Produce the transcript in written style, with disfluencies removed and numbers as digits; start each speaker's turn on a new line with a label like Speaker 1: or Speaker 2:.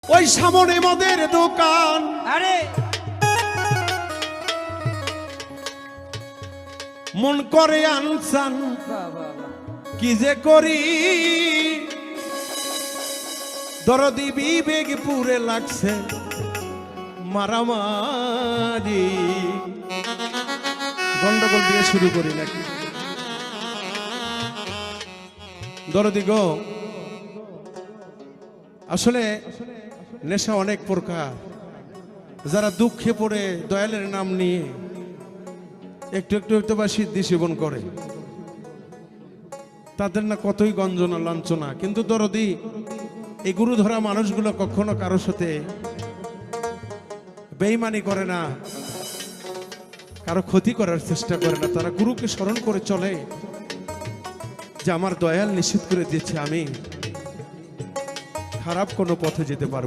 Speaker 1: ওই সামনে মদের দোকান,
Speaker 2: আরে
Speaker 1: মন করে আনসান
Speaker 2: বাহ বাহ বাহ।
Speaker 1: কি যে করি, দরদি বিবেক পুরে লাগছে মারামারি। গন্ডগোল দিয়ে শুরু করি নাকি? দরদি গো, আসলে নেশা অনেক প্রকার। যারা দুঃখে পড়ে দয়ালের নাম নিয়ে একটু একটু একটু বা সিদ্ধি সেবন করে, তাদের না কতই গঞ্জনা লাঞ্ছনা। কিন্তু দরদি এই গুরু ধরা মানুষগুলো কখনো কারোর সাথে বেঈমানি করে না, কারো ক্ষতি করার চেষ্টা করে না। তারা গুরুকে স্মরণ করে চলে যে আমার দয়াল নিষেধ করে দিয়েছে, আমি খারাপ কোনো পথে যেতে পারবো